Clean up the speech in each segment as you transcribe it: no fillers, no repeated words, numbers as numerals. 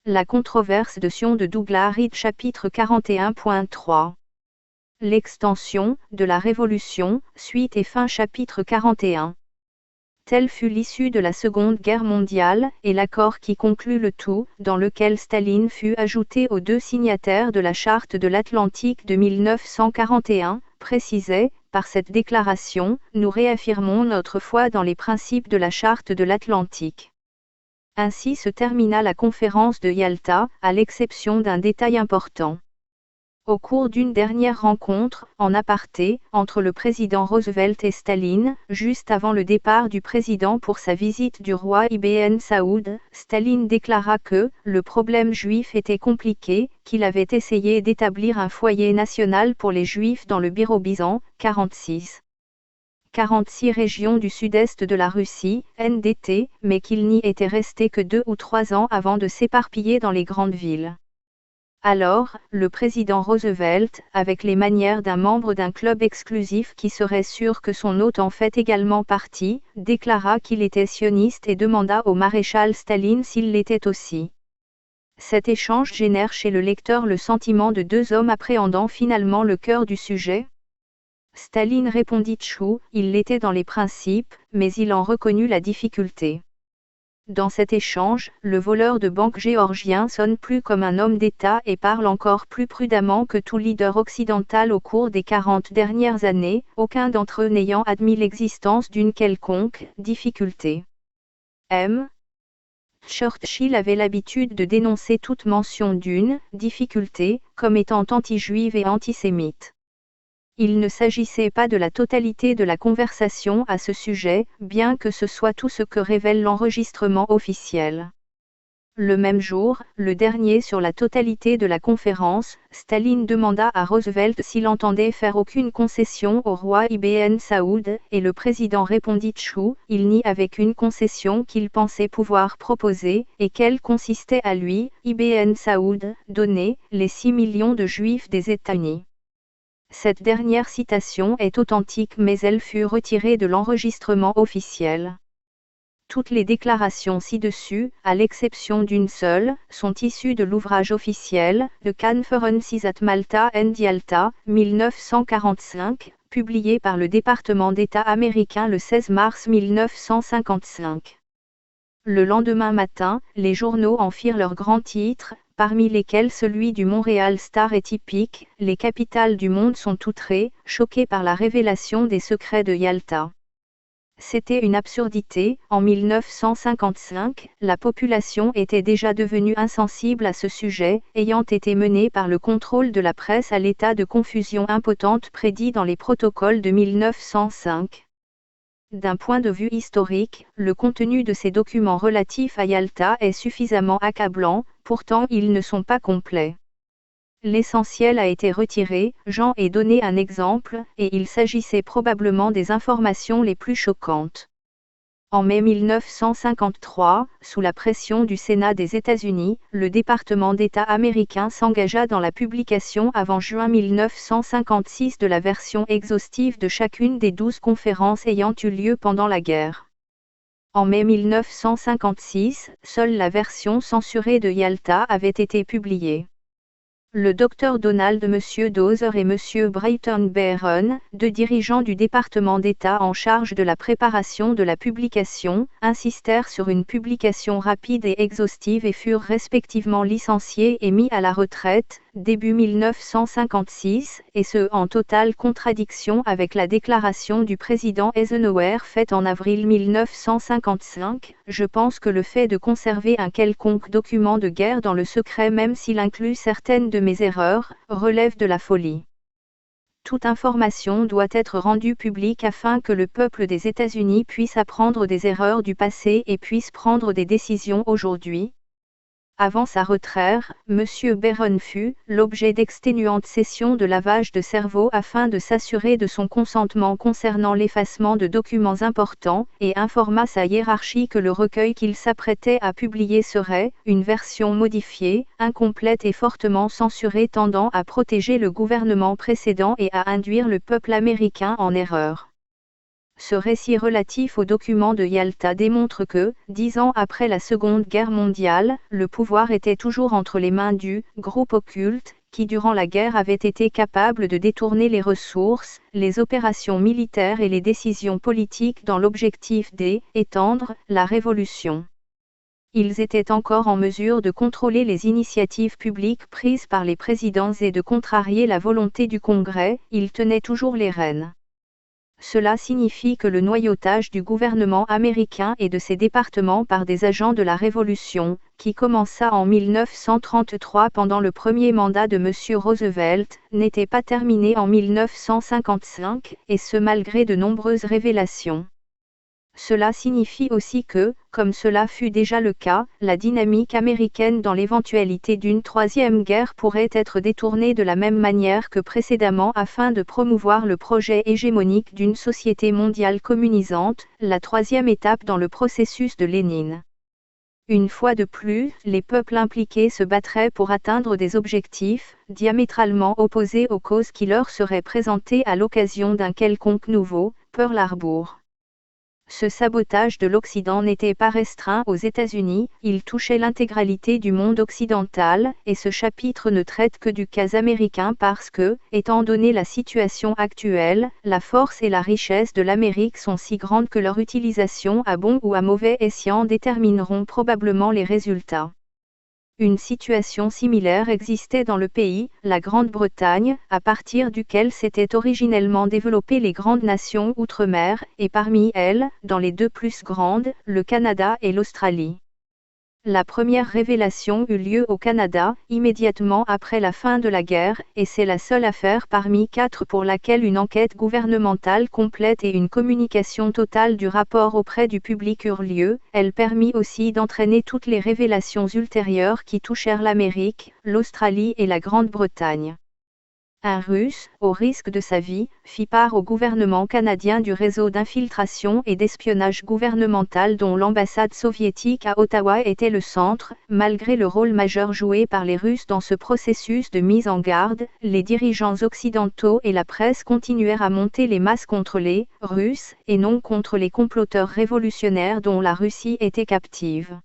La controverse de Sion de Douglas Reed chapitre 41.3. L'extension de la Révolution, suite et fin chapitre 41. Telle fut l'issue de la Seconde Guerre mondiale, et l'accord qui conclut le tout, dans lequel Staline fut ajouté aux deux signataires de la Charte de l'Atlantique de 1941, précisait, par cette déclaration, nous réaffirmons notre foi dans les principes de la Charte de l'Atlantique. Ainsi se termina la conférence de Yalta, à l'exception d'un détail important. Au cours d'une dernière rencontre, en aparté, entre le président Roosevelt et Staline, juste avant le départ du président pour sa visite du roi Ibn Saoud, Staline déclara que le problème juif était compliqué, qu'il avait essayé d'établir un foyer national pour les juifs dans le Birobizan, 46 régions du sud-est de la Russie, NDT, mais qu'il n'y était resté que 2 ou 3 ans avant de s'éparpiller dans les grandes villes. Alors, le président Roosevelt, avec les manières d'un membre d'un club exclusif qui serait sûr que son hôte en fait également partie, déclara qu'il était sioniste et demanda au maréchal Staline s'il l'était aussi. Cet échange génère chez le lecteur le sentiment de deux hommes appréhendant finalement le cœur du sujet. Staline répondit Tchou, il l'était dans les principes, mais il en reconnut la difficulté. Dans cet échange, le voleur de banque géorgien sonne plus comme un homme d'État et parle encore plus prudemment que tout leader occidental au cours des 40 dernières années, aucun d'entre eux n'ayant admis l'existence d'une quelconque difficulté. M. Churchill avait l'habitude de dénoncer toute mention d'une difficulté comme étant anti-juive et antisémite. Il ne s'agissait pas de la totalité de la conversation à ce sujet, bien que ce soit tout ce que révèle l'enregistrement officiel. Le même jour, le dernier sur la totalité de la conférence, Staline demanda à Roosevelt s'il entendait faire aucune concession au roi Ibn Saoud, et le président répondit Tchou, il n'y avait qu'une concession qu'il pensait pouvoir proposer, et qu'elle consistait à lui, Ibn Saoud, donner les 6 millions de juifs des États-Unis. Cette dernière citation est authentique mais elle fut retirée de l'enregistrement officiel. Toutes les déclarations ci-dessus, à l'exception d'une seule, sont issues de l'ouvrage officiel, The Conferences at Malta and Yalta, 1945, publié par le département d'État américain le 16 mars 1955. Le lendemain matin, les journaux en firent leur grand titre, parmi lesquels celui du Montréal Star est typique, les capitales du monde sont outrées, choquées par la révélation des secrets de Yalta. C'était une absurdité, en 1955, la population était déjà devenue insensible à ce sujet, ayant été menée par le contrôle de la presse à l'état de confusion impotente prédit dans les protocoles de 1905. D'un point de vue historique, le contenu de ces documents relatifs à Yalta est suffisamment accablant, pourtant ils ne sont pas complets. L'essentiel a été retiré, j'en ai donné un exemple, et il s'agissait probablement des informations les plus choquantes. En mai 1953, sous la pression du Sénat des États-Unis, le département d'État américain s'engagea dans la publication avant juin 1956 de la version exhaustive de chacune des 12 conférences ayant eu lieu pendant la guerre. En mai 1956, seule la version censurée de Yalta avait été publiée. Le Dr Donald M. Dozer et M. Brayton Barron, deux dirigeants du département d'État en charge de la préparation de la publication, insistèrent sur une publication rapide et exhaustive et furent respectivement licenciés et mis à la retraite, début 1956, et ce en totale contradiction avec la déclaration du président Eisenhower faite en avril 1955. Je pense que le fait de conserver un quelconque document de guerre dans le secret même s'il inclut certaines de mes erreurs, relève de la folie. Toute information doit être rendue publique afin que le peuple des États-Unis puisse apprendre des erreurs du passé et puisse prendre des décisions aujourd'hui. Avant sa retraite, M. Barron fut l'objet d'exténuantes sessions de lavage de cerveau afin de s'assurer de son consentement concernant l'effacement de documents importants, et informa sa hiérarchie que le recueil qu'il s'apprêtait à publier serait une version modifiée, incomplète et fortement censurée tendant à protéger le gouvernement précédent et à induire le peuple américain en erreur. Ce récit relatif au document de Yalta démontre que, 10 ans après la Seconde Guerre mondiale, le pouvoir était toujours entre les mains du « groupe occulte », qui durant la guerre avait été capable de détourner les ressources, les opérations militaires et les décisions politiques dans l'objectif d'étendre la révolution. Ils étaient encore en mesure de contrôler les initiatives publiques prises par les présidents et de contrarier la volonté du Congrès, ils tenaient toujours les rênes. Cela signifie que le noyautage du gouvernement américain et de ses départements par des agents de la Révolution, qui commença en 1933 pendant le premier mandat de M. Roosevelt, n'était pas terminé en 1955, et ce malgré de nombreuses révélations. Cela signifie aussi que, comme cela fut déjà le cas, la dynamique américaine dans l'éventualité d'une troisième guerre pourrait être détournée de la même manière que précédemment afin de promouvoir le projet hégémonique d'une société mondiale communisante, la troisième étape dans le processus de Lénine. Une fois de plus, les peuples impliqués se battraient pour atteindre des objectifs, diamétralement opposés aux causes qui leur seraient présentées à l'occasion d'un quelconque nouveau Pearl Harbor. Ce sabotage de l'Occident n'était pas restreint aux États-Unis, il touchait l'intégralité du monde occidental, et ce chapitre ne traite que du cas américain parce que, étant donné la situation actuelle, la force et la richesse de l'Amérique sont si grandes que leur utilisation à bon ou à mauvais escient détermineront probablement les résultats. Une situation similaire existait dans le pays, la Grande-Bretagne, à partir duquel s'étaient originellement développées les grandes nations outre-mer, et parmi elles, dans les deux plus grandes, le Canada et l'Australie. La première révélation eut lieu au Canada, immédiatement après la fin de la guerre, et c'est la seule affaire parmi 4 pour laquelle une enquête gouvernementale complète et une communication totale du rapport auprès du public eurent lieu. Elle permit aussi d'entraîner toutes les révélations ultérieures qui touchèrent l'Amérique, l'Australie et la Grande-Bretagne. Un Russe, au risque de sa vie, fit part au gouvernement canadien du réseau d'infiltration et d'espionnage gouvernemental dont l'ambassade soviétique à Ottawa était le centre. Malgré le rôle majeur joué par les Russes dans ce processus de mise en garde, les dirigeants occidentaux et la presse continuèrent à monter les masses contre les Russes, et non contre les comploteurs révolutionnaires dont la Russie était captive.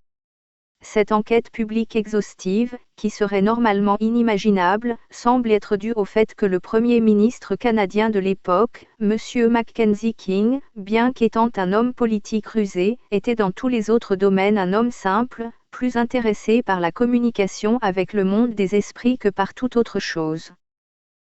Cette enquête publique exhaustive, qui serait normalement inimaginable, semble être due au fait que le Premier ministre canadien de l'époque, M. Mackenzie King, bien qu'étant un homme politique rusé, était dans tous les autres domaines un homme simple, plus intéressé par la communication avec le monde des esprits que par toute autre chose.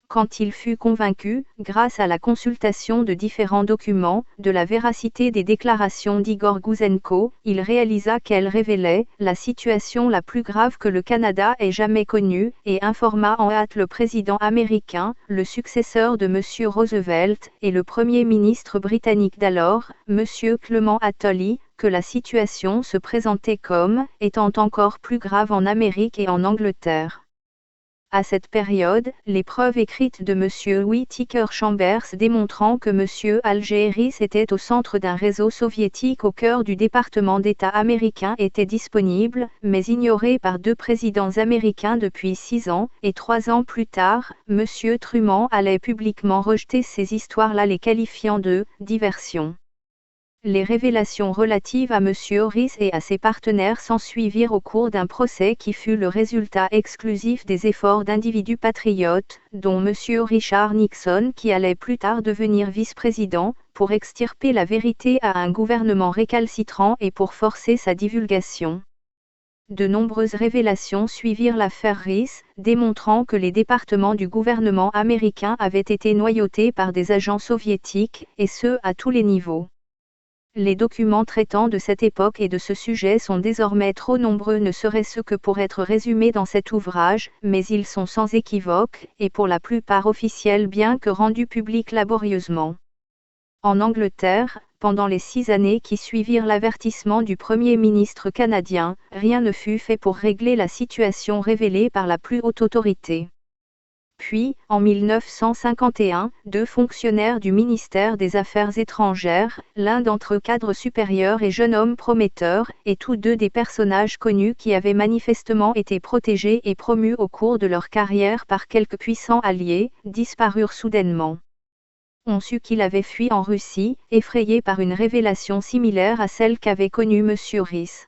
Quand il fut convaincu, grâce à la consultation de différents documents, de la véracité des déclarations d'Igor Gouzenko, il réalisa qu'elles révélaient la situation la plus grave que le Canada ait jamais connue, et informa en hâte le président américain, le successeur de M. Roosevelt, et le Premier ministre britannique d'alors, M. Clement Attlee, que la situation se présentait comme étant encore plus grave en Amérique et en Angleterre. À cette période, les preuves écrites de M. Whittaker Chambers démontrant que M. Algéris était au centre d'un réseau soviétique au cœur du département d'État américain étaient disponibles, mais ignorées par 2 présidents américains depuis 6 ans, et 3 ans plus tard, M. Truman allait publiquement rejeter ces histoires-là les qualifiant de « diversion ». Les révélations relatives à M. Rhys et à ses partenaires s'ensuivirent au cours d'un procès qui fut le résultat exclusif des efforts d'individus patriotes, dont M. Richard Nixon qui allait plus tard devenir vice-président, pour extirper la vérité à un gouvernement récalcitrant et pour forcer sa divulgation. De nombreuses révélations suivirent l'affaire Rhys, démontrant que les départements du gouvernement américain avaient été noyautés par des agents soviétiques, et ce à tous les niveaux. Les documents traitant de cette époque et de ce sujet sont désormais trop nombreux ne serait-ce que pour être résumés dans cet ouvrage, mais ils sont sans équivoque, et pour la plupart officiels bien que rendus publics laborieusement. En Angleterre, pendant les 6 années qui suivirent l'avertissement du Premier ministre canadien, rien ne fut fait pour régler la situation révélée par la plus haute autorité. Puis, en 1951, 2 fonctionnaires du ministère des Affaires étrangères, l'un d'entre eux cadre supérieur et jeune homme prometteur, et tous 2 des personnages connus qui avaient manifestement été protégés et promus au cours de leur carrière par quelques puissants alliés, disparurent soudainement. On sut qu'il avait fui en Russie, effrayé par une révélation similaire à celle qu'avait connue M. Rhys.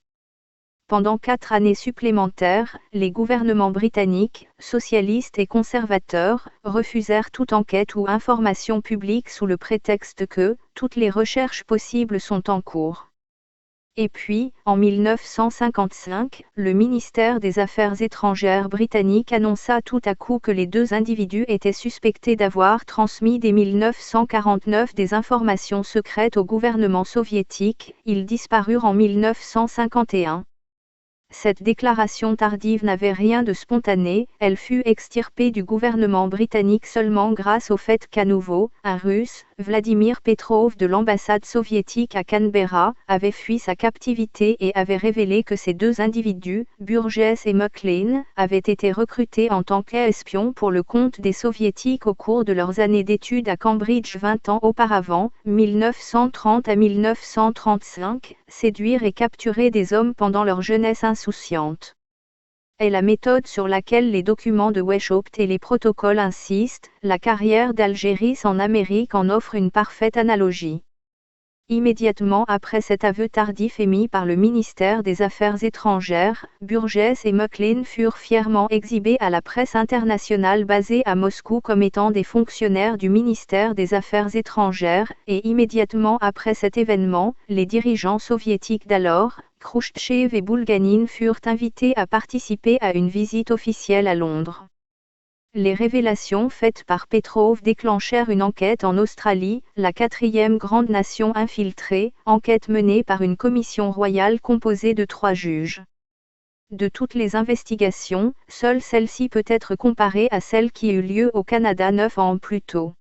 Pendant 4 années supplémentaires, les gouvernements britanniques, socialistes et conservateurs, refusèrent toute enquête ou information publique sous le prétexte que « toutes les recherches possibles sont en cours ». Et puis, en 1955, le ministère des Affaires étrangères britannique annonça tout à coup que les 2 individus étaient suspectés d'avoir transmis dès 1949 des informations secrètes au gouvernement soviétique. Ils disparurent en 1951. Cette déclaration tardive n'avait rien de spontané, elle fut extirpée du gouvernement britannique seulement grâce au fait qu'à nouveau, un Russe, Vladimir Petrov de l'ambassade soviétique à Canberra, avait fui sa captivité et avait révélé que ces 2 individus, Burgess et McLean, avaient été recrutés en tant qu'espions pour le compte des soviétiques au cours de leurs années d'études à Cambridge 20 ans auparavant, 1930 à 1935, séduire et capturer des hommes pendant leur jeunesse insouciante. Est la méthode sur laquelle les documents de Weishaupt et les protocoles insistent. La carrière d'Algérie en Amérique en offre une parfaite analogie. Immédiatement après cet aveu tardif émis par le ministère des Affaires étrangères, Burgess et McLean furent fièrement exhibés à la presse internationale basée à Moscou comme étant des fonctionnaires du ministère des Affaires étrangères, et immédiatement après cet événement, les dirigeants soviétiques d'alors, Khrouchtchev et Boulganin furent invités à participer à une visite officielle à Londres. Les révélations faites par Petrov déclenchèrent une enquête en Australie, la 4e grande nation infiltrée, enquête menée par une commission royale composée de 3 juges. De toutes les investigations, seule celle-ci peut être comparée à celle qui eut lieu au Canada 9 ans plus tôt.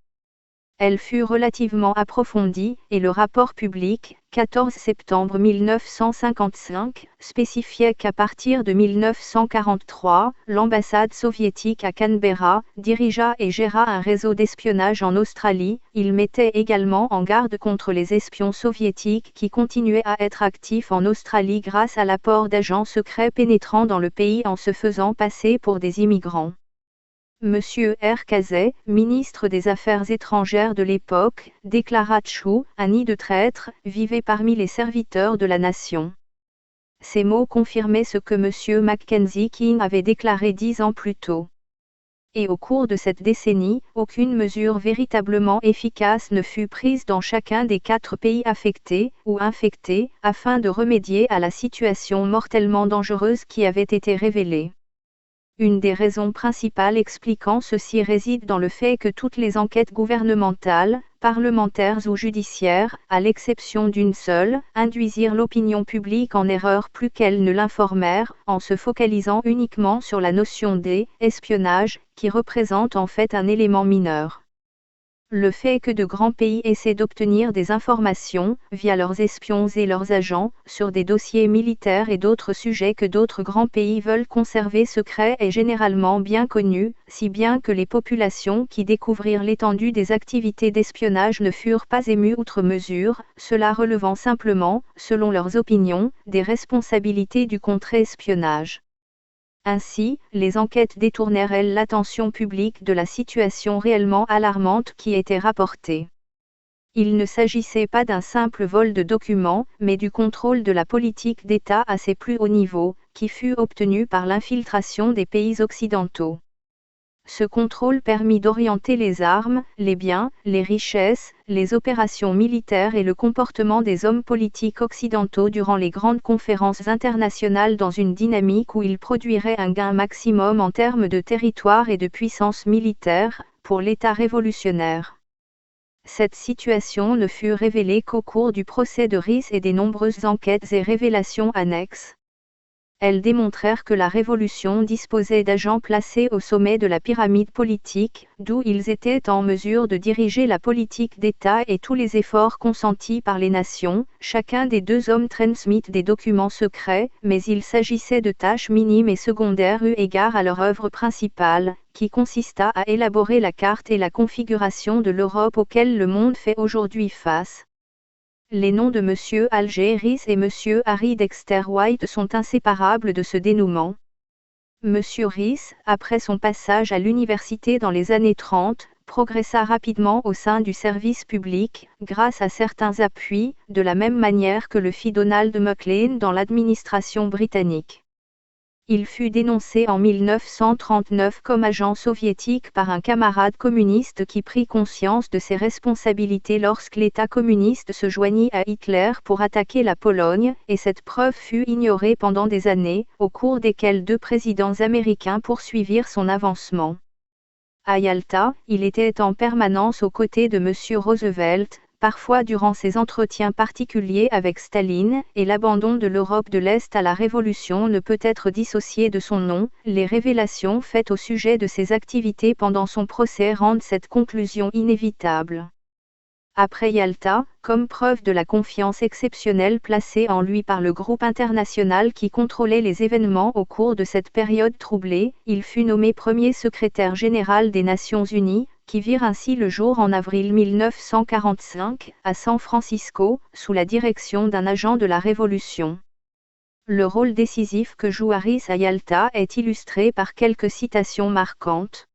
Elle fut relativement approfondie, et le rapport public, 14 septembre 1955, spécifiait qu'à partir de 1943, l'ambassade soviétique à Canberra dirigea et géra un réseau d'espionnage en Australie. Il mettait également en garde contre les espions soviétiques qui continuaient à être actifs en Australie grâce à l'apport d'agents secrets pénétrant dans le pays en se faisant passer pour des immigrants. Monsieur R. Kazay, ministre des Affaires étrangères de l'époque, déclara Tchou, un nid de traîtres, vivait parmi les serviteurs de la nation. Ces mots confirmaient ce que Monsieur Mackenzie King avait déclaré 10 ans plus tôt. Et au cours de cette décennie, aucune mesure véritablement efficace ne fut prise dans chacun des 4 pays affectés, ou infectés, afin de remédier à la situation mortellement dangereuse qui avait été révélée. Une des raisons principales expliquant ceci réside dans le fait que toutes les enquêtes gouvernementales, parlementaires ou judiciaires, à l'exception d'une seule, induisirent l'opinion publique en erreur plus qu'elles ne l'informèrent, en se focalisant uniquement sur la notion d'espionnage, qui représente en fait un élément mineur. Le fait que de grands pays essaient d'obtenir des informations, via leurs espions et leurs agents, sur des dossiers militaires et d'autres sujets que d'autres grands pays veulent conserver secrets est généralement bien connu, si bien que les populations qui découvrirent l'étendue des activités d'espionnage ne furent pas émues outre mesure, cela relevant simplement, selon leurs opinions, des responsabilités du contre-espionnage. Ainsi, les enquêtes détournèrent l'attention publique de la situation réellement alarmante qui était rapportée. Il ne s'agissait pas d'un simple vol de documents, mais du contrôle de la politique d'État à ses plus hauts niveaux, qui fut obtenu par l'infiltration des pays occidentaux. Ce contrôle permit d'orienter les armes, les biens, les richesses, les opérations militaires et le comportement des hommes politiques occidentaux durant les grandes conférences internationales dans une dynamique où ils produiraient un gain maximum en termes de territoire et de puissance militaire, pour l'État révolutionnaire. Cette situation ne fut révélée qu'au cours du procès de Rhys et des nombreuses enquêtes et révélations annexes. Elles démontrèrent que la Révolution disposait d'agents placés au sommet de la pyramide politique, d'où ils étaient en mesure de diriger la politique d'État et tous les efforts consentis par les nations. Chacun des 2 hommes transmit des documents secrets, mais il s'agissait de tâches minimes et secondaires eu égard à leur œuvre principale, qui consista à élaborer la carte et la configuration de l'Europe auquel le monde fait aujourd'hui face. Les noms de M. Alger Rhys et M. Harry Dexter White sont inséparables de ce dénouement. M. Rhys, après son passage à l'université dans les années 30, progressa rapidement au sein du service public, grâce à certains appuis, de la même manière que le fit Donald Maclean dans l'administration britannique. Il fut dénoncé en 1939 comme agent soviétique par un camarade communiste qui prit conscience de ses responsabilités lorsque l'État communiste se joignit à Hitler pour attaquer la Pologne, et cette preuve fut ignorée pendant des années, au cours desquelles 2 présidents américains poursuivirent son avancement. À Yalta, il était en permanence aux côtés de M. Roosevelt, parfois durant ses entretiens particuliers avec Staline, et l'abandon de l'Europe de l'Est à la Révolution ne peut être dissocié de son nom. Les révélations faites au sujet de ses activités pendant son procès rendent cette conclusion inévitable. Après Yalta, comme preuve de la confiance exceptionnelle placée en lui par le groupe international qui contrôlait les événements au cours de cette période troublée, il fut nommé premier secrétaire général des Nations Unies, qui virent ainsi le jour en avril 1945, à San Francisco, sous la direction d'un agent de la Révolution. Le rôle décisif que joue Harris à Yalta est illustré par quelques citations marquantes.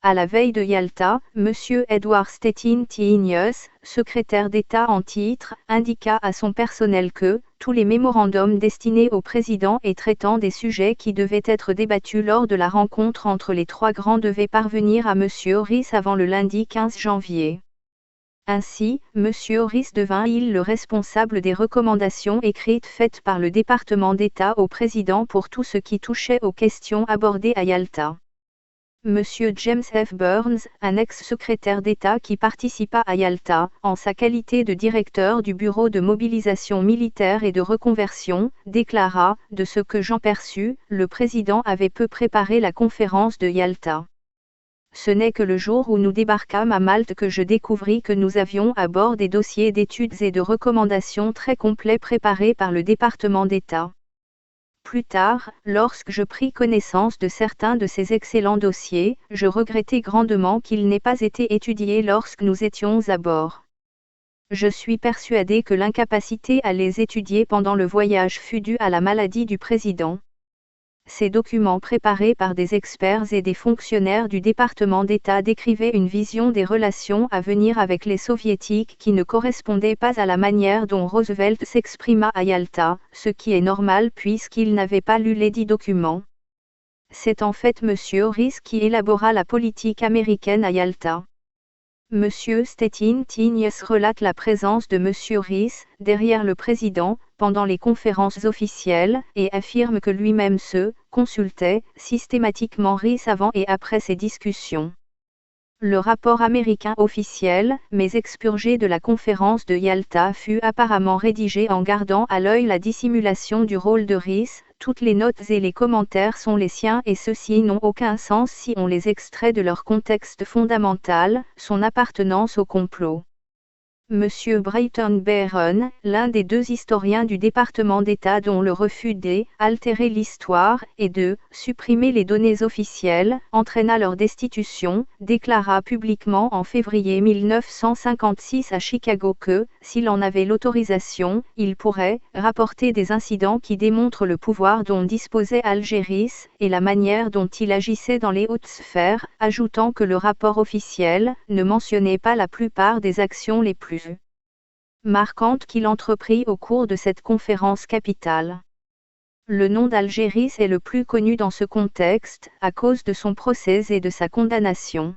À la veille de Yalta, M. Edward Stettinius, secrétaire d'État en titre, indiqua à son personnel que tous les mémorandums destinés au président et traitant des sujets qui devaient être débattus lors de la rencontre entre les 3 grands devaient parvenir à M. Harris avant le lundi 15 janvier. Ainsi, M. Harris devint le responsable des recommandations écrites faites par le département d'État au président pour tout ce qui touchait aux questions abordées à Yalta. M. James F. Burns, un ex-secrétaire d'État qui participa à Yalta, en sa qualité de directeur du Bureau de mobilisation militaire et de reconversion, déclara « De ce que j'en perçus, le président avait peu préparé la conférence de Yalta. Ce n'est que le jour où nous débarquâmes à Malte que je découvris que nous avions à bord des dossiers d'études et de recommandations très complets préparés par le département d'État. Plus tard, lorsque je pris connaissance de certains de ces excellents dossiers, je regrettai grandement qu'ils n'aient pas été étudiés lorsque nous étions à bord. Je suis persuadé que l'incapacité à les étudier pendant le voyage fut due à la maladie du président. Ces documents préparés par des experts et des fonctionnaires du département d'État décrivaient une vision des relations à venir avec les soviétiques qui ne correspondait pas à la manière dont Roosevelt s'exprima à Yalta, ce qui est normal puisqu'il n'avait pas lu les 10 documents. C'est en fait M. Harris qui élabora la politique américaine à Yalta. M. Stettinius relate la présence de M. Harris, derrière le président, pendant les conférences officielles, et affirme que lui-même consultait systématiquement Harris avant et après ces discussions. Le rapport américain officiel, mais expurgé de la conférence de Yalta, fut apparemment rédigé en gardant à l'œil la dissimulation du rôle de Harris. Toutes les notes et les commentaires sont les siens et ceux-ci n'ont aucun sens si on les extrait de leur contexte fondamental, son appartenance au complot. M. Brayton Barron, l'un des 2 historiens du département d'État dont le refus d'altérer l'histoire et de supprimer les données officielles entraîna leur destitution, déclara publiquement en février 1956 à Chicago que, s'il en avait l'autorisation, il pourrait rapporter des incidents qui démontrent le pouvoir dont disposait Harris et la manière dont il agissait dans les hautes sphères, ajoutant que le rapport officiel ne mentionnait pas la plupart des actions les plus marquantes qu'il entreprit au cours de cette conférence capitale. Le nom d'Harris est le plus connu dans ce contexte, à cause de son procès et de sa condamnation.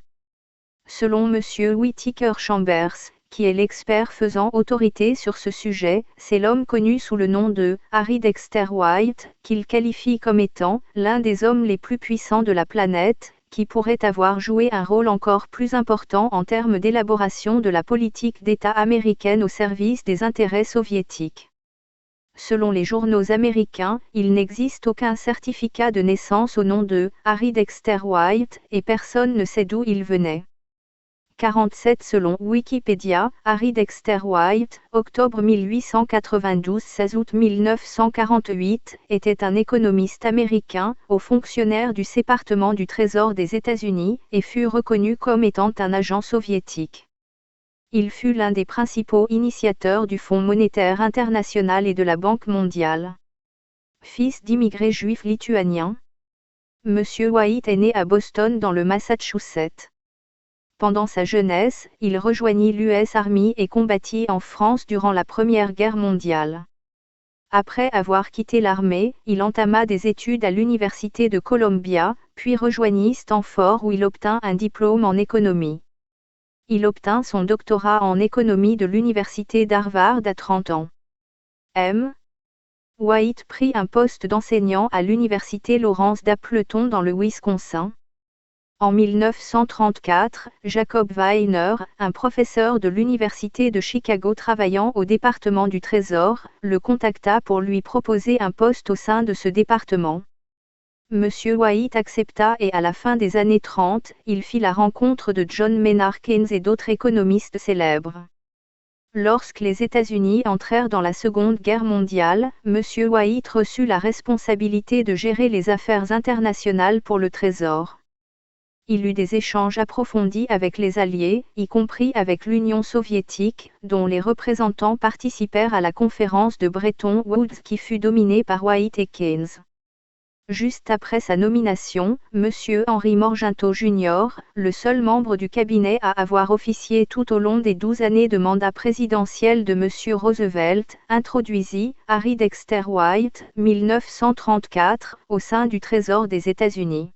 Selon M. Whittaker Chambers, qui est l'expert faisant autorité sur ce sujet, c'est l'homme connu sous le nom de Harry Dexter White, qu'il qualifie comme étant l'un des hommes les plus puissants de la planète, qui pourrait avoir joué un rôle encore plus important en termes d'élaboration de la politique d'État américaine au service des intérêts soviétiques. Selon les journaux américains, il n'existe aucun certificat de naissance au nom de Harry Dexter White, et personne ne sait d'où il venait. 47 Selon Wikipédia, Harry Dexter White, octobre 1892 – 16 août 1948, était un économiste américain, haut fonctionnaire du département du Trésor des États-Unis, et fut reconnu comme étant un agent soviétique. Il fut l'un des principaux initiateurs du Fonds monétaire international et de la Banque mondiale. Fils d'immigrés juifs lituaniens, M. White est né à Boston dans le Massachusetts. Pendant sa jeunesse, il rejoignit l'US Army et combattit en France durant la Première Guerre mondiale. Après avoir quitté l'armée, il entama des études à l'Université de Columbia, puis rejoignit Stanford où il obtint un diplôme en économie. Il obtint son doctorat en économie de l'Université d'Harvard à 30 ans. M. White prit un poste d'enseignant à l'Université Lawrence d'Appleton dans le Wisconsin. En 1934, Jacob Weiner, un professeur de l'Université de Chicago travaillant au département du Trésor, le contacta pour lui proposer un poste au sein de ce département. M. White accepta et à la fin des années 30, il fit la rencontre de John Maynard Keynes et d'autres économistes célèbres. Lorsque les États-Unis entrèrent dans la Seconde Guerre mondiale, M. White reçut la responsabilité de gérer les affaires internationales pour le Trésor. Il eut des échanges approfondis avec les Alliés, y compris avec l'Union soviétique, dont les représentants participèrent à la conférence de Bretton Woods qui fut dominée par White et Keynes. Juste après sa nomination, M. Henry Morgenthau Jr., le seul membre du cabinet à avoir officié tout au long des 12 années de mandat présidentiel de M. Roosevelt, introduisit Harry Dexter White, 1934, au sein du Trésor des États-Unis.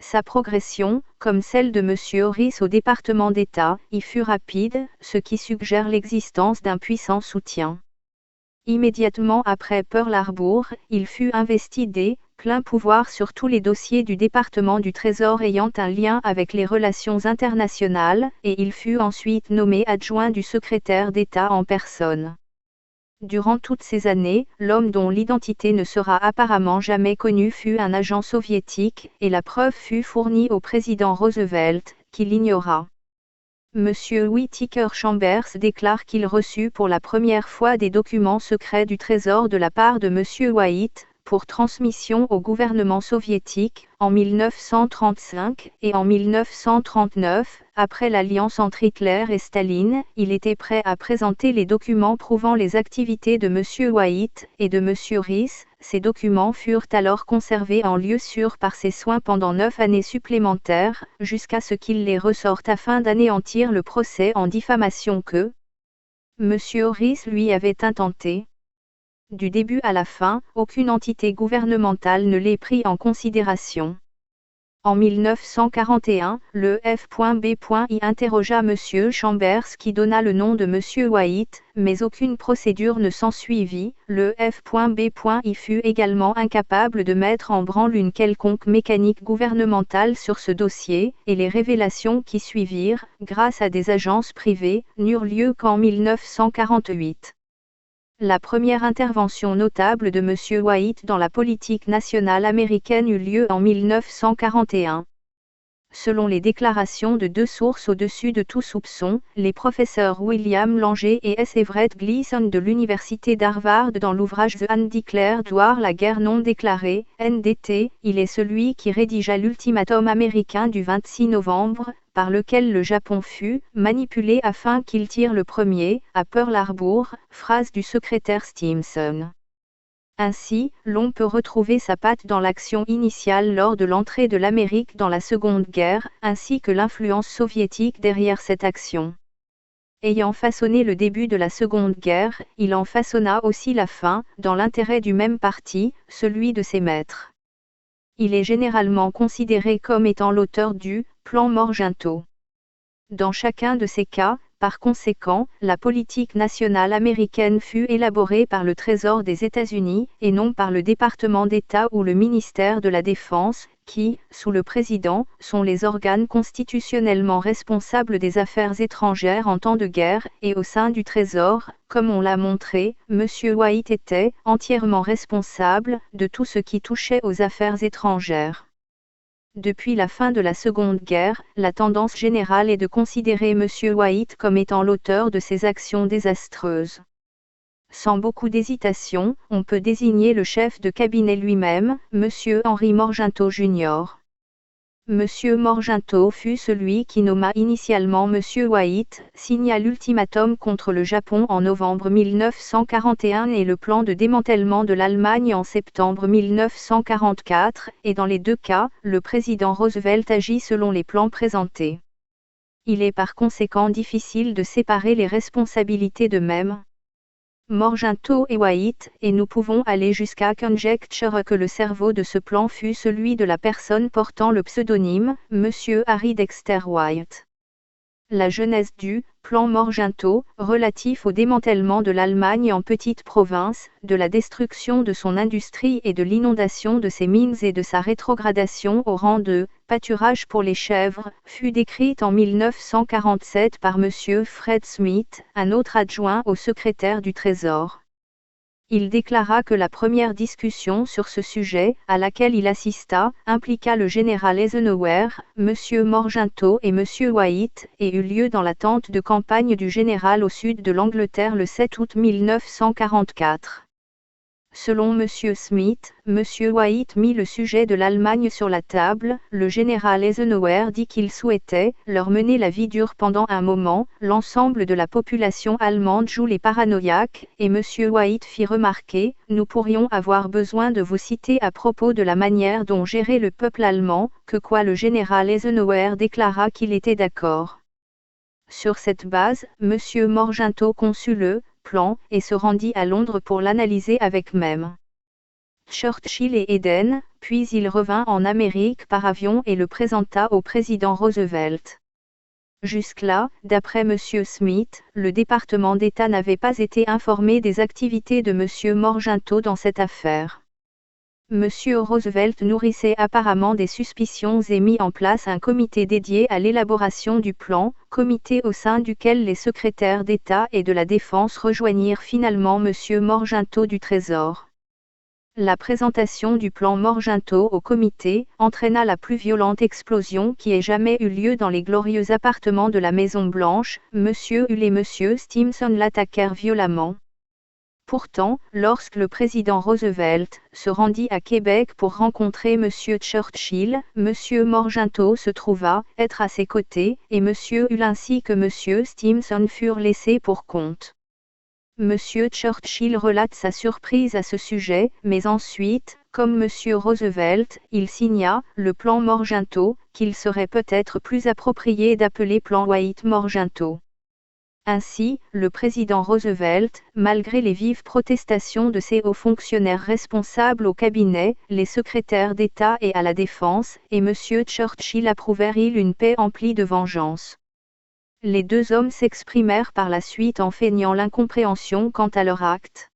Sa progression, comme celle de M. Horace au département d'État, y fut rapide, ce qui suggère l'existence d'un puissant soutien. Immédiatement après Pearl Harbor, il fut investi des pleins pouvoirs sur tous les dossiers du département du Trésor ayant un lien avec les relations internationales, et il fut ensuite nommé adjoint du secrétaire d'État en personne. Durant toutes ces années, l'homme dont l'identité ne sera apparemment jamais connue fut un agent soviétique, et la preuve fut fournie au président Roosevelt, qui l'ignora. M. Whittaker Chambers déclare qu'il reçut pour la première fois des documents secrets du Trésor de la part de M. White, pour transmission au gouvernement soviétique, en 1935, et en 1939, après l'alliance entre Hitler et Staline, il était prêt à présenter les documents prouvant les activités de M. White et de M. Horace. Ces documents furent alors conservés en lieu sûr par ses soins pendant 9 années supplémentaires, jusqu'à ce qu'il les ressorte afin d'anéantir le procès en diffamation que M. Horace lui avait intenté. Du début à la fin, aucune entité gouvernementale ne les prit en considération. En 1941, le F.B. interrogea M. Chambers qui donna le nom de M. White, mais aucune procédure ne s'ensuivit. Le F.B. fut également incapable de mettre en branle une quelconque mécanique gouvernementale sur ce dossier, et les révélations qui suivirent, grâce à des agences privées, n'eurent lieu qu'en 1948. La première intervention notable de M. White dans la politique nationale américaine eut lieu en 1941. Selon les déclarations de 2 sources au-dessus de tout soupçon, les professeurs William Langer et S. Everett Gleason de l'Université d'Harvard dans l'ouvrage The Undeclared War, la guerre non déclarée, NDT, il est celui qui rédigea l'ultimatum américain du 26 novembre, par lequel le Japon fut manipulé afin qu'il tire le premier, à Pearl Harbor, phrase du secrétaire Stimson. Ainsi, l'on peut retrouver sa patte dans l'action initiale lors de l'entrée de l'Amérique dans la Seconde Guerre, ainsi que l'influence soviétique derrière cette action. Ayant façonné le début de la Seconde Guerre, il en façonna aussi la fin, dans l'intérêt du même parti, celui de ses maîtres. Il est généralement considéré comme étant l'auteur du plan Morgenthau. Dans chacun de ces cas, par conséquent, la politique nationale américaine fut élaborée par le Trésor des États-Unis, et non par le département d'État ou le ministère de la Défense, qui, sous le président, sont les organes constitutionnellement responsables des affaires étrangères en temps de guerre, et au sein du Trésor, comme on l'a montré, M. White était entièrement responsable de tout ce qui touchait aux affaires étrangères. Depuis la fin de la Seconde Guerre, la tendance générale est de considérer M. White comme étant l'auteur de ces actions désastreuses. Sans beaucoup d'hésitation, on peut désigner le chef de cabinet lui-même, M. Henry Morgenthau Jr. M. Morgenthau fut celui qui nomma initialement M. White, signa l'ultimatum contre le Japon en novembre 1941 et le plan de démantèlement de l'Allemagne en septembre 1944, et dans les 2 cas, le président Roosevelt agit selon les plans présentés. Il est par conséquent difficile de séparer les responsabilités de même Morgenthau et White, et nous pouvons aller jusqu'à conjecturer que le cerveau de ce plan fut celui de la personne portant le pseudonyme, Monsieur Harry Dexter White. La genèse du plan Morgenthau, relatif au démantèlement de l'Allemagne en petites provinces, de la destruction de son industrie et de l'inondation de ses mines et de sa rétrogradation au rang de pâturage pour les chèvres, fut décrite en 1947 par M. Fred Smith, un autre adjoint au secrétaire du Trésor. Il déclara que la première discussion sur ce sujet, à laquelle il assista, impliqua le général Eisenhower, M. Morgenthau et M. White, et eut lieu dans la tente de campagne du général au sud de l'Angleterre le 7 août 1944. Selon M. Smith, M. White mit le sujet de l'Allemagne sur la table, le général Eisenhower dit qu'il souhaitait leur mener la vie dure pendant un moment, l'ensemble de la population allemande joue les paranoïaques, et M. White fit remarquer, nous pourrions avoir besoin de vous citer à propos de la manière dont gérait le peuple allemand, que quoi le général Eisenhower déclara qu'il était d'accord. Sur cette base, M. Morgenthau conçut le plan, et se rendit à Londres pour l'analyser avec même Churchill et Eden, puis il revint en Amérique par avion et le présenta au président Roosevelt. Jusque-là, d'après M. Smith, le département d'État n'avait pas été informé des activités de M. Morgenthau dans cette affaire. M. Roosevelt nourrissait apparemment des suspicions et mit en place un comité dédié à l'élaboration du plan, comité au sein duquel les secrétaires d'État et de la Défense rejoignirent finalement M. Morgenthau du Trésor. La présentation du plan Morgenthau au comité entraîna la plus violente explosion qui ait jamais eu lieu dans les glorieux appartements de la Maison-Blanche. M. Hull et M. Stimson l'attaquèrent violemment. Pourtant, lorsque le président Roosevelt se rendit à Québec pour rencontrer M. Churchill, M. Morgenthau se trouva être à ses côtés, et M. Hull ainsi que M. Stimson furent laissés pour compte. M. Churchill relate sa surprise à ce sujet, mais ensuite, comme M. Roosevelt, il signa le plan Morgenthau, qu'il serait peut-être plus approprié d'appeler plan White-Morgenthau. Ainsi, le président Roosevelt, malgré les vives protestations de ses hauts fonctionnaires responsables au cabinet, les secrétaires d'État et à la Défense, et M. Churchill approuvèrent une paix emplie de vengeance. Les deux hommes s'exprimèrent par la suite en feignant l'incompréhension quant à leur acte.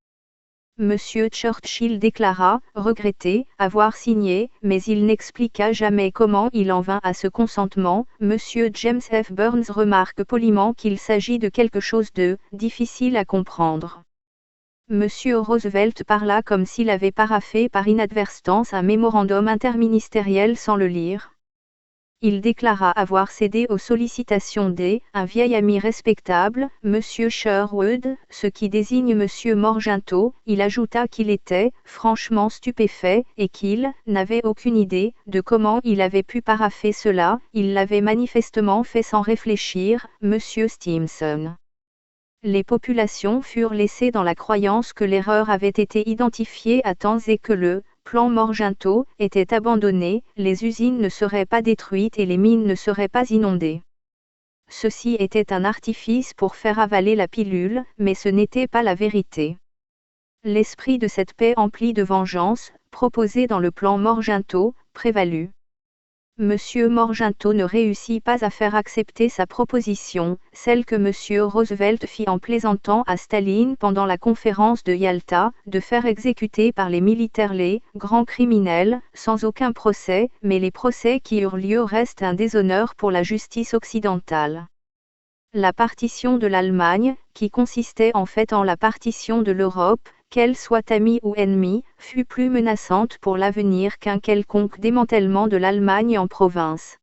M. Churchill déclara regretter avoir signé, mais il n'expliqua jamais comment il en vint à ce consentement. M. James F. Burns remarque poliment qu'il s'agit de quelque chose de difficile à comprendre. M. Roosevelt parla comme s'il avait paraphé par inadvertance un mémorandum interministériel sans le lire. Il déclara avoir cédé aux sollicitations d'un vieil ami respectable, M. Sherwood, ce qui désigne M. Morgenthau. Il ajouta qu'il était franchement stupéfait et qu'il n'avait aucune idée de comment il avait pu parapher cela. Il l'avait manifestement fait sans réfléchir, M. Stimson. Les populations furent laissées dans la croyance que l'erreur avait été identifiée à temps et que le plan Morgenthau était abandonné, les usines ne seraient pas détruites et les mines ne seraient pas inondées. Ceci était un artifice pour faire avaler la pilule, mais ce n'était pas la vérité. L'esprit de cette paix emplie de vengeance, proposé dans le plan Morgenthau, prévalut. M. Morgenthau ne réussit pas à faire accepter sa proposition, celle que M. Roosevelt fit en plaisantant à Staline pendant la conférence de Yalta, de faire exécuter par les militaires les grands criminels, sans aucun procès, mais les procès qui eurent lieu restent un déshonneur pour la justice occidentale. La partition de l'Allemagne, qui consistait en fait en la partition de l'Europe, qu'elle soit amie ou ennemie, fut plus menaçante pour l'avenir qu'un quelconque démantèlement de l'Allemagne en province.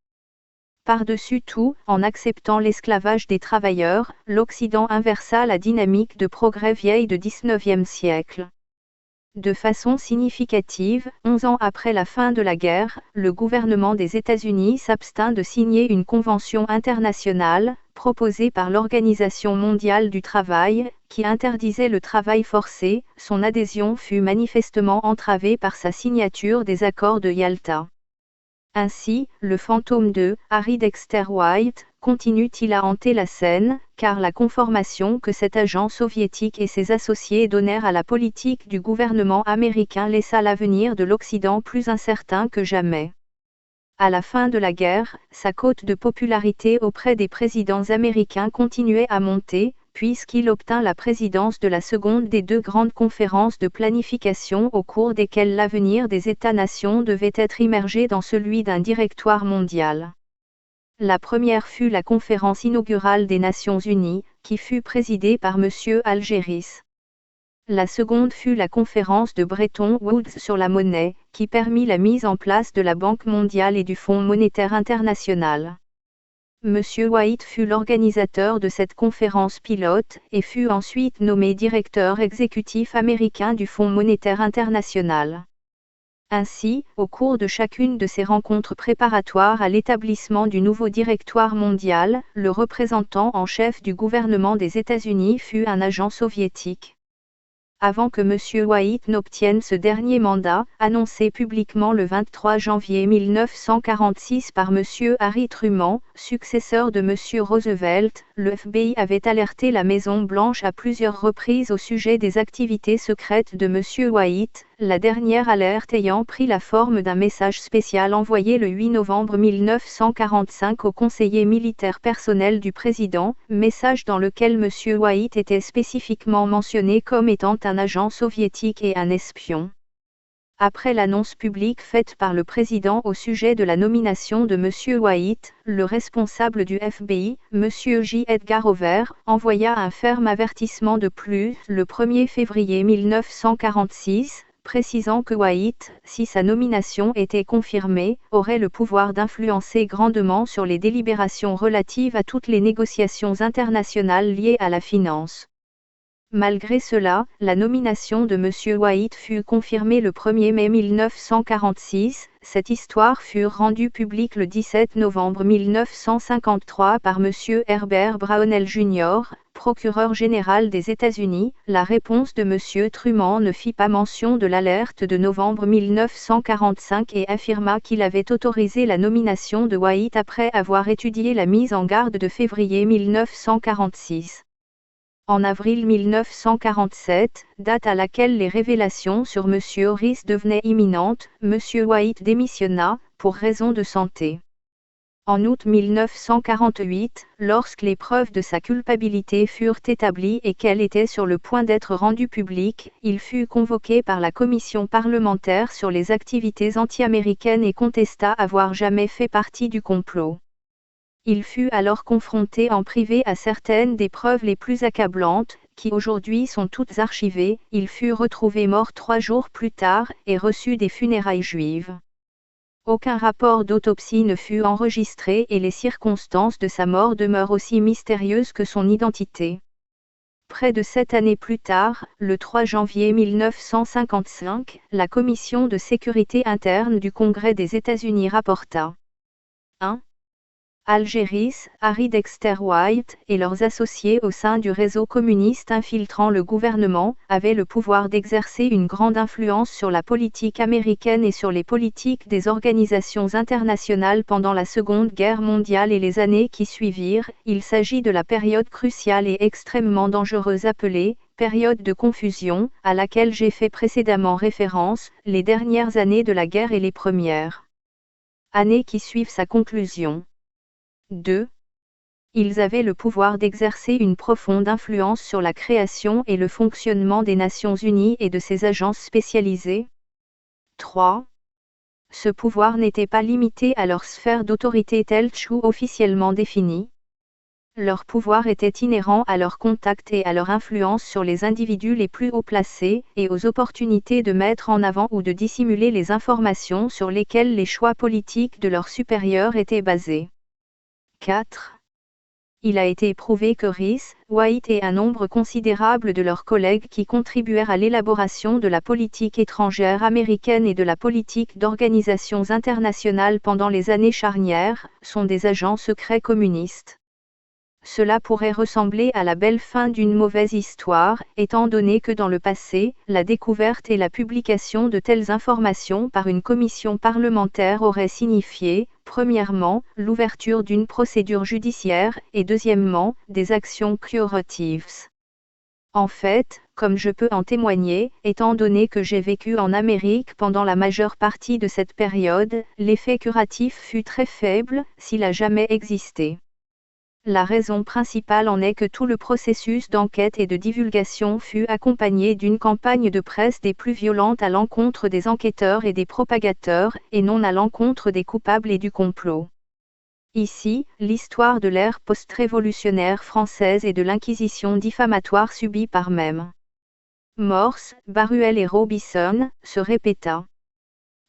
Par-dessus tout, en acceptant l'esclavage des travailleurs, l'Occident inversa la dynamique de progrès vieille du XIXe siècle. De façon significative, 11 ans après la fin de la guerre, le gouvernement des États-Unis s'abstint de signer une convention internationale, proposée par l'Organisation mondiale du travail, qui interdisait le travail forcé. Son adhésion fut manifestement entravée par sa signature des accords de Yalta. Ainsi, le fantôme de Harry Dexter White continue-t-il à hanter la scène, car la conformation que cet agent soviétique et ses associés donnèrent à la politique du gouvernement américain laissa l'avenir de l'Occident plus incertain que jamais. À la fin de la guerre, sa cote de popularité auprès des présidents américains continuait à monter, puisqu'il obtint la présidence de la seconde des deux grandes conférences de planification au cours desquelles l'avenir des États-nations devait être immergé dans celui d'un directoire mondial. La première fut la conférence inaugurale des Nations Unies, qui fut présidée par M. Algéris. La seconde fut la conférence de Bretton Woods sur la monnaie, qui permit la mise en place de la Banque mondiale et du Fonds monétaire international. M. White fut l'organisateur de cette conférence pilote, et fut ensuite nommé directeur exécutif américain du Fonds monétaire international. Ainsi, au cours de chacune de ces rencontres préparatoires à l'établissement du nouveau directoire mondial, le représentant en chef du gouvernement des États-Unis fut un agent soviétique. Avant que M. White n'obtienne ce dernier mandat, annoncé publiquement le 23 janvier 1946 par M. Harry Truman, successeur de M. Roosevelt, le FBI avait alerté la Maison-Blanche à plusieurs reprises au sujet des activités secrètes de M. White, la dernière alerte ayant pris la forme d'un message spécial envoyé le 8 novembre 1945 au conseiller militaire personnel du président, message dans lequel M. White était spécifiquement mentionné comme étant un agent soviétique et un espion. Après l'annonce publique faite par le président au sujet de la nomination de M. White, le responsable du FBI, M. J. Edgar Hoover, envoya un ferme avertissement de plus, le 1er février 1946, précisant que White, si sa nomination était confirmée, aurait le pouvoir d'influencer grandement sur les délibérations relatives à toutes les négociations internationales liées à la finance. Malgré cela, la nomination de M. White fut confirmée le 1er mai 1946. Cette histoire fut rendue publique le 17 novembre 1953 par M. Herbert Brownell Jr., procureur général des États-Unis. La réponse de M. Truman ne fit pas mention de l'alerte de novembre 1945 et affirma qu'il avait autorisé la nomination de White après avoir étudié la mise en garde de février 1946. En avril 1947, date à laquelle les révélations sur M. Harris devenaient imminentes, M. White démissionna, pour raison de santé. En août 1948, lorsque les preuves de sa culpabilité furent établies et qu'elle était sur le point d'être rendue publique, il fut convoqué par la commission parlementaire sur les activités anti-américaines et contesta avoir jamais fait partie du complot. Il fut alors confronté en privé à certaines des preuves les plus accablantes, qui aujourd'hui sont toutes archivées. Il fut retrouvé mort 3 jours plus tard, et reçut des funérailles juives. Aucun rapport d'autopsie ne fut enregistré et les circonstances de sa mort demeurent aussi mystérieuses que son identité. Près de 7 années plus tard, le 3 janvier 1955, la Commission de sécurité interne du Congrès des États-Unis rapporta 1. Algéris, Harry Dexter White et leurs associés au sein du réseau communiste infiltrant le gouvernement avaient le pouvoir d'exercer une grande influence sur la politique américaine et sur les politiques des organisations internationales pendant la Seconde Guerre mondiale et les années qui suivirent. Il s'agit de la période cruciale et extrêmement dangereuse appelée période de confusion, à laquelle j'ai fait précédemment référence, les dernières années de la guerre et les premières années qui suivent sa conclusion. 2. Ils avaient le pouvoir d'exercer une profonde influence sur la création et le fonctionnement des Nations Unies et de ses agences spécialisées. 3. Ce pouvoir n'était pas limité à leur sphère d'autorité telle ou officiellement définie. Leur pouvoir était inhérent à leur contact et à leur influence sur les individus les plus haut placés, et aux opportunités de mettre en avant ou de dissimuler les informations sur lesquelles les choix politiques de leurs supérieurs étaient basés. 4. Il a été prouvé que Harris, White et un nombre considérable de leurs collègues qui contribuèrent à l'élaboration de la politique étrangère américaine et de la politique d'organisations internationales pendant les années charnières, sont des agents secrets communistes. Cela pourrait ressembler à la belle fin d'une mauvaise histoire, étant donné que dans le passé, la découverte et la publication de telles informations par une commission parlementaire auraient signifié, premièrement, l'ouverture d'une procédure judiciaire, et deuxièmement, des actions curatives. En fait, comme je peux en témoigner, étant donné que j'ai vécu en Amérique pendant la majeure partie de cette période, l'effet curatif fut très faible, s'il a jamais existé. La raison principale en est que tout le processus d'enquête et de divulgation fut accompagné d'une campagne de presse des plus violentes à l'encontre des enquêteurs et des propagateurs, et non à l'encontre des coupables et du complot. Ici, l'histoire de l'ère post-révolutionnaire française et de l'inquisition diffamatoire subie par même Morse, Baruel et Robison, se répéta.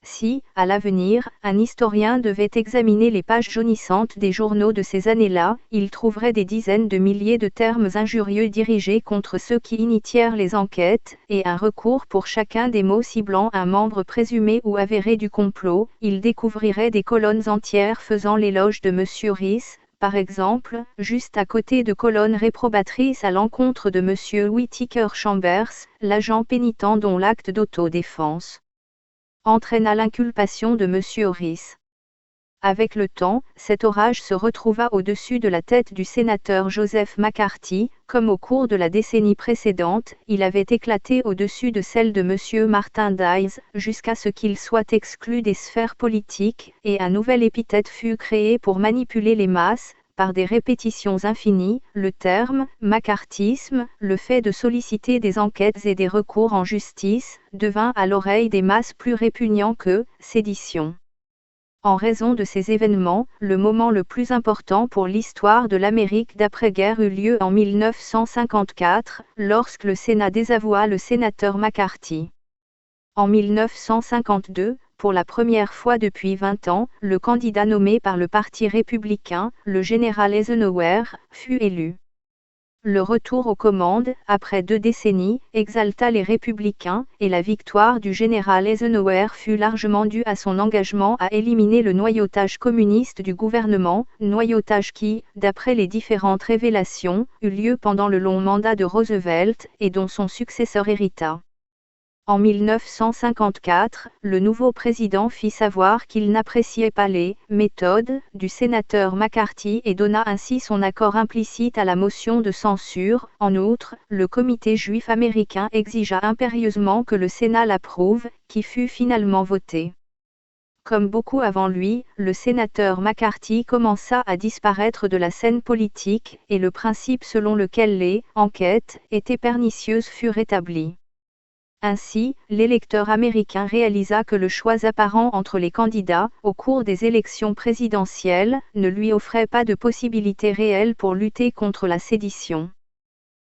Si, à l'avenir, un historien devait examiner les pages jaunissantes des journaux de ces années-là, il trouverait des dizaines de milliers de termes injurieux dirigés contre ceux qui initièrent les enquêtes, et un recours pour chacun des mots ciblant un membre présumé ou avéré du complot. Il découvrirait des colonnes entières faisant l'éloge de M. Rhys, par exemple, juste à côté de colonnes réprobatrices à l'encontre de M. Whittaker Chambers, l'agent pénitent dont l'acte d'autodéfense entraîna l'inculpation de M. Rhys. Avec le temps, cet orage se retrouva au-dessus de la tête du sénateur Joseph McCarthy, comme au cours de la décennie précédente, il avait éclaté au-dessus de celle de M. Martin Dies, jusqu'à ce qu'il soit exclu des sphères politiques, et un nouvel épithète fut créé pour manipuler les masses, par des répétitions infinies, le terme « macartisme », le fait de solliciter des enquêtes et des recours en justice, devint à l'oreille des masses plus répugnant que « sédition ». En raison de ces événements, le moment le plus important pour l'histoire de l'Amérique d'après-guerre eut lieu en 1954, lorsque le Sénat désavoua le sénateur McCarthy. En 1952, pour la première fois depuis 20 ans, le candidat nommé par le Parti républicain, le général Eisenhower, fut élu. Le retour aux commandes, après 2 décennies, exalta les républicains, et la victoire du général Eisenhower fut largement due à son engagement à éliminer le noyautage communiste du gouvernement, noyautage qui, d'après les différentes révélations, eut lieu pendant le long mandat de Roosevelt, et dont son successeur hérita. En 1954, le nouveau président fit savoir qu'il n'appréciait pas les « méthodes » du sénateur McCarthy et donna ainsi son accord implicite à la motion de censure. En outre, le comité juif américain exigea impérieusement que le Sénat l'approuve, qui fut finalement voté. Comme beaucoup avant lui, le sénateur McCarthy commença à disparaître de la scène politique, et le principe selon lequel les « enquêtes » étaient pernicieuses fut rétabli. Ainsi, l'électeur américain réalisa que le choix apparent entre les candidats, au cours des élections présidentielles, ne lui offrait pas de possibilité réelle pour lutter contre la sédition.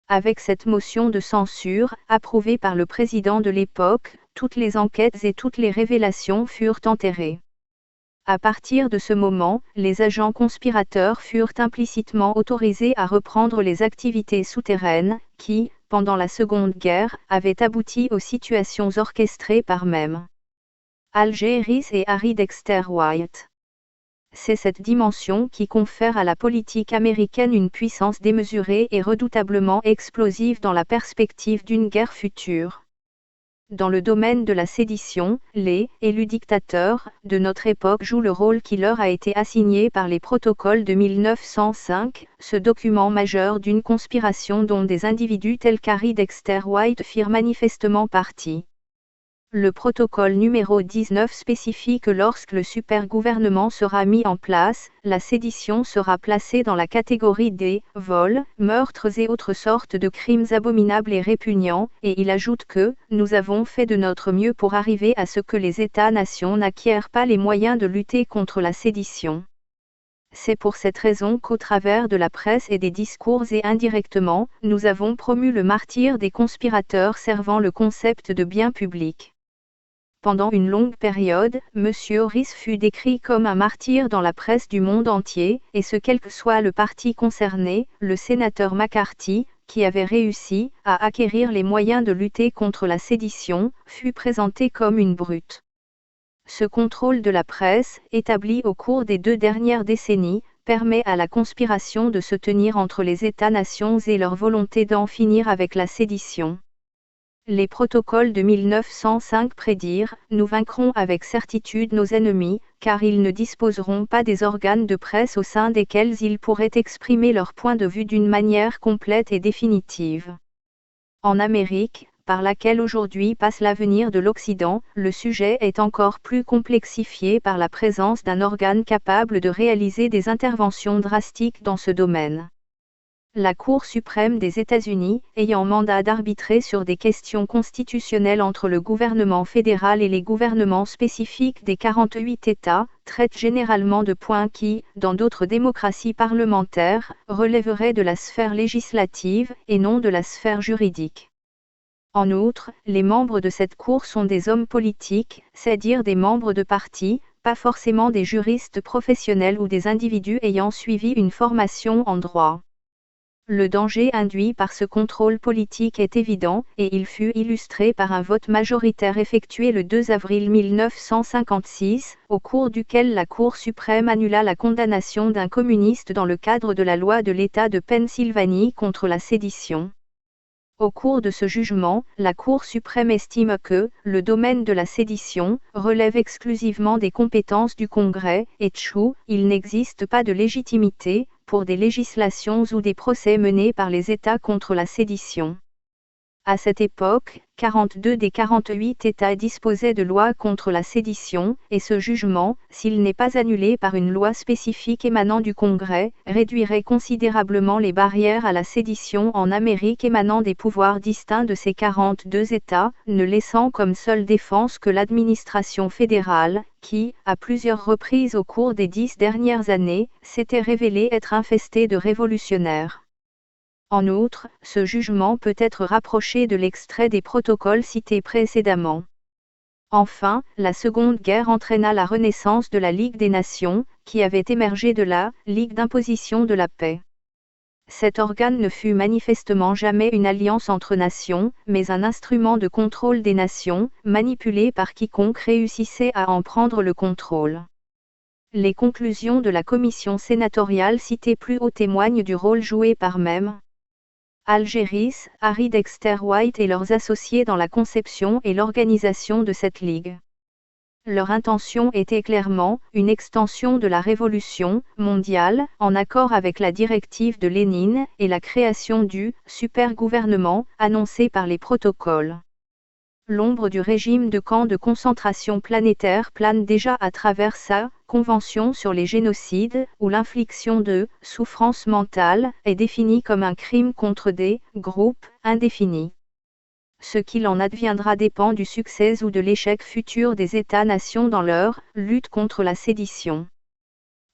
Avec cette motion de censure, approuvée par le président de l'époque, toutes les enquêtes et toutes les révélations furent enterrées. À partir de ce moment, les agents conspirateurs furent implicitement autorisés à reprendre les activités souterraines, qui, pendant la Seconde Guerre, avaient abouti aux situations orchestrées par même Alger Rhys et Harry Dexter White. C'est cette dimension qui confère à la politique américaine une puissance démesurée et redoutablement explosive dans la perspective d'une guerre future. Dans le domaine de la sédition, les élus dictateurs de notre époque jouent le rôle qui leur a été assigné par les protocoles de 1905, ce document majeur d'une conspiration dont des individus tels qu'Harry Dexter White firent manifestement partie. Le protocole numéro 19 spécifie que lorsque le super-gouvernement sera mis en place, la sédition sera placée dans la catégorie des vols, meurtres et autres sortes de crimes abominables et répugnants, et il ajoute que « nous avons fait de notre mieux pour arriver à ce que les États-nations n'acquièrent pas les moyens de lutter contre la sédition ». C'est pour cette raison qu'au travers de la presse et des discours et indirectement, nous avons promu le martyre des conspirateurs servant le concept de bien public. Pendant une longue période, M. Rhys fut décrit comme un martyr dans la presse du monde entier, et ce quel que soit le parti concerné, le sénateur McCarthy, qui avait réussi à acquérir les moyens de lutter contre la sédition, fut présenté comme une brute. Ce contrôle de la presse, établi au cours des 2 dernières décennies, permet à la conspiration de se tenir entre les États-nations et leur volonté d'en finir avec la sédition. Les protocoles de 1905 prédirent « Nous vaincrons avec certitude nos ennemis, car ils ne disposeront pas des organes de presse au sein desquels ils pourraient exprimer leur point de vue d'une manière complète et définitive. » En Amérique, par laquelle aujourd'hui passe l'avenir de l'Occident, le sujet est encore plus complexifié par la présence d'un organe capable de réaliser des interventions drastiques dans ce domaine. La Cour suprême des États-Unis, ayant mandat d'arbitrer sur des questions constitutionnelles entre le gouvernement fédéral et les gouvernements spécifiques des 48 États, traite généralement de points qui, dans d'autres démocraties parlementaires, relèveraient de la sphère législative et non de la sphère juridique. En outre, les membres de cette Cour sont des hommes politiques, c'est-à-dire des membres de partis, pas forcément des juristes professionnels ou des individus ayant suivi une formation en droit. Le danger induit par ce contrôle politique est évident, et il fut illustré par un vote majoritaire effectué le 2 avril 1956, au cours duquel la Cour suprême annula la condamnation d'un communiste dans le cadre de la loi de l'État de Pennsylvanie contre la sédition. Au cours de ce jugement, la Cour suprême estime que « le domaine de la sédition relève exclusivement des compétences du Congrès, et il n'existe pas de légitimité pour des législations ou des procès menés par les États contre la sédition ». À cette époque, 42 des 48 États disposaient de lois contre la sédition, et ce jugement, s'il n'est pas annulé par une loi spécifique émanant du Congrès, réduirait considérablement les barrières à la sédition en Amérique émanant des pouvoirs distincts de ces 42 États, ne laissant comme seule défense que l'administration fédérale, qui, à plusieurs reprises au cours des 10 dernières années, s'était révélée être infestée de révolutionnaires. En outre, ce jugement peut être rapproché de l'extrait des protocoles cités précédemment. Enfin, la Seconde Guerre entraîna la renaissance de la Ligue des Nations, qui avait émergé de la Ligue d'imposition de la paix. Cet organe ne fut manifestement jamais une alliance entre nations, mais un instrument de contrôle des nations, manipulé par quiconque réussissait à en prendre le contrôle. Les conclusions de la commission sénatoriale citée plus haut témoignent du rôle joué par même Algéris, Harry Dexter White et leurs associés dans la conception et l'organisation de cette ligue. Leur intention était clairement une extension de la révolution mondiale, en accord avec la directive de Lénine et la création du super-gouvernement annoncé par les protocoles. L'ombre du régime de camps de concentration planétaire plane déjà à travers sa Convention sur les génocides, où l'infliction de souffrance mentale est définie comme un crime contre des groupes indéfinis. Ce qu'il en adviendra dépend du succès ou de l'échec futur des États-nations dans leur lutte contre la sédition.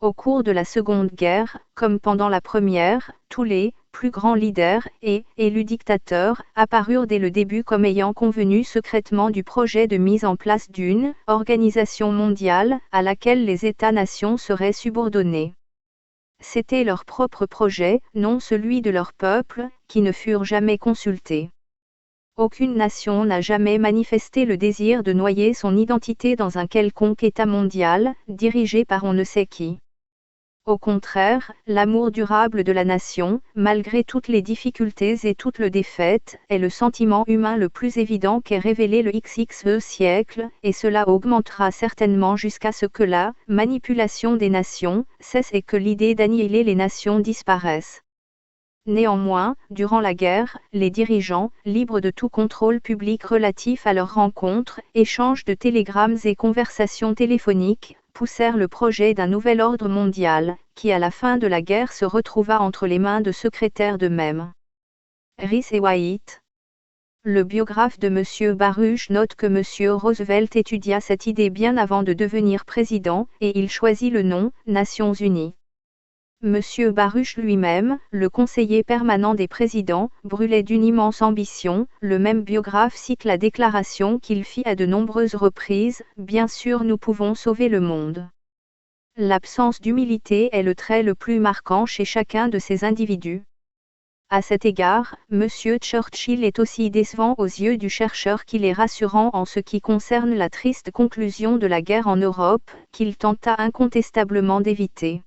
Au cours de la Seconde Guerre, comme pendant la Première, tous les plus grands leaders et élus dictateurs apparurent dès le début comme ayant convenu secrètement du projet de mise en place d'une organisation mondiale à laquelle les États-nations seraient subordonnés. C'était leur propre projet, non celui de leur peuple, qui ne furent jamais consultés. Aucune nation n'a jamais manifesté le désir de noyer son identité dans un quelconque État mondial, dirigé par on ne sait qui. Au contraire, l'amour durable de la nation, malgré toutes les difficultés et toutes les défaites, est le sentiment humain le plus évident qu'ait révélé le XXe siècle, et cela augmentera certainement jusqu'à ce que la manipulation des nations cesse et que l'idée d'annihiler les nations disparaisse. Néanmoins, durant la guerre, les dirigeants, libres de tout contrôle public relatif à leurs rencontres, échanges de télégrammes et conversations téléphoniques, poussèrent le projet d'un nouvel ordre mondial, qui à la fin de la guerre se retrouva entre les mains de secrétaires d'eux-mêmes. Rhys et White. Le biographe de M. Baruch note que M. Roosevelt étudia cette idée bien avant de devenir président, et il choisit le nom « Nations Unies ». M. Baruch lui-même, le conseiller permanent des présidents, brûlait d'une immense ambition. Le même biographe cite la déclaration qu'il fit à de nombreuses reprises « Bien sûr nous pouvons sauver le monde ». L'absence d'humilité est le trait le plus marquant chez chacun de ces individus. À cet égard, M. Churchill est aussi décevant aux yeux du chercheur qu'il est rassurant en ce qui concerne la triste conclusion de la guerre en Europe, qu'il tenta incontestablement d'éviter.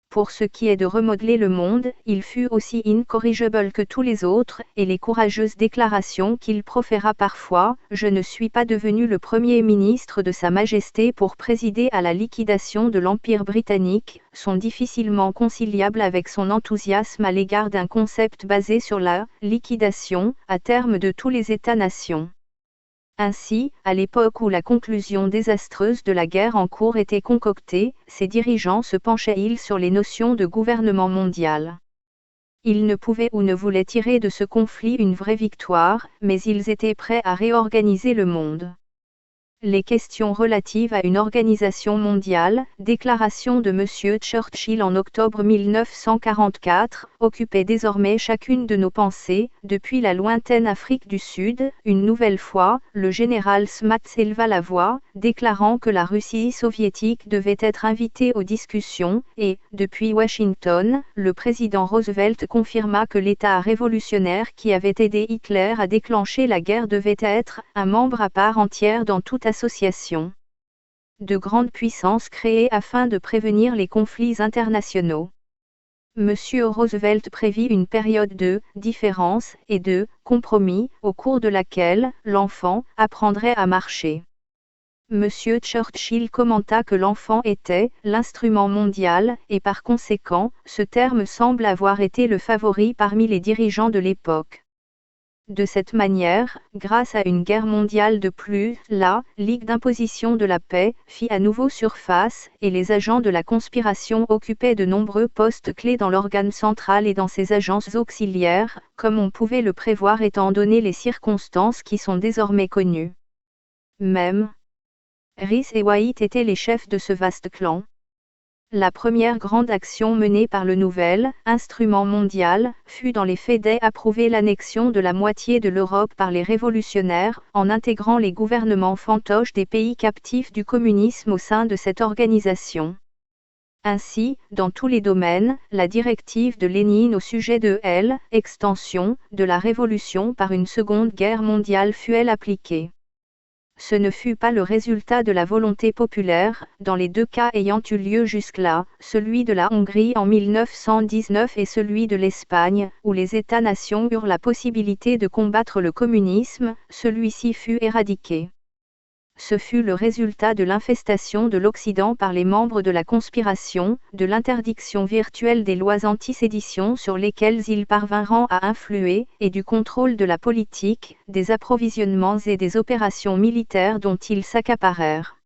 Pour ce qui est de remodeler le monde, il fut aussi incorrigible que tous les autres, et les courageuses déclarations qu'il proféra parfois, « Je ne suis pas devenu le Premier ministre de Sa Majesté pour présider à la liquidation de l'Empire britannique », sont difficilement conciliables avec son enthousiasme à l'égard d'un concept basé sur la « liquidation » à terme de tous les États-nations. Ainsi, à l'époque où la conclusion désastreuse de la guerre en cours était concoctée, ses dirigeants se penchaient sur les notions de gouvernement mondial. Ils ne pouvaient ou ne voulaient tirer de ce conflit une vraie victoire, mais ils étaient prêts à réorganiser le monde. Les questions relatives à une organisation mondiale, déclaration de M. Churchill en octobre 1944, occupaient désormais chacune de nos pensées. Depuis la lointaine Afrique du Sud, une nouvelle fois, le général Smuts éleva la voix, déclarant que la Russie soviétique devait être invitée aux discussions, et, depuis Washington, le président Roosevelt confirma que l'État révolutionnaire qui avait aidé Hitler à déclencher la guerre devait être un membre à part entière dans toute association de grandes puissances créées afin de prévenir les conflits internationaux. M. Roosevelt prévit une période de différence et de compromis, au cours de laquelle l'enfant apprendrait à marcher. M. Churchill commenta que l'enfant était l'instrument mondial, et par conséquent, ce terme semble avoir été le favori parmi les dirigeants de l'époque. De cette manière, grâce à une guerre mondiale de plus, la Ligue d'imposition de la paix fit à nouveau surface, et les agents de la conspiration occupaient de nombreux postes clés dans l'organe central et dans ses agences auxiliaires, comme on pouvait le prévoir étant donné les circonstances qui sont désormais connues. Même Rhys et White étaient les chefs de ce vaste clan. La première grande action menée par le nouvel instrument mondial fut dans les faits d'approuver l'annexion de la moitié de l'Europe par les révolutionnaires, en intégrant les gouvernements fantoches des pays captifs du communisme au sein de cette organisation. Ainsi, dans tous les domaines, la directive de Lénine au sujet de l'extension de la révolution par une seconde guerre mondiale fut appliquée. Ce ne fut pas le résultat de la volonté populaire, dans les deux cas ayant eu lieu jusque-là, celui de la Hongrie en 1919 et celui de l'Espagne, où les États-nations eurent la possibilité de combattre le communisme, celui-ci fut éradiqué. Ce fut le résultat de l'infestation de l'Occident par les membres de la conspiration, de l'interdiction virtuelle des lois anti-sédition sur lesquelles ils parvinrent à influer, et du contrôle de la politique, des approvisionnements et des opérations militaires dont ils s'accaparèrent.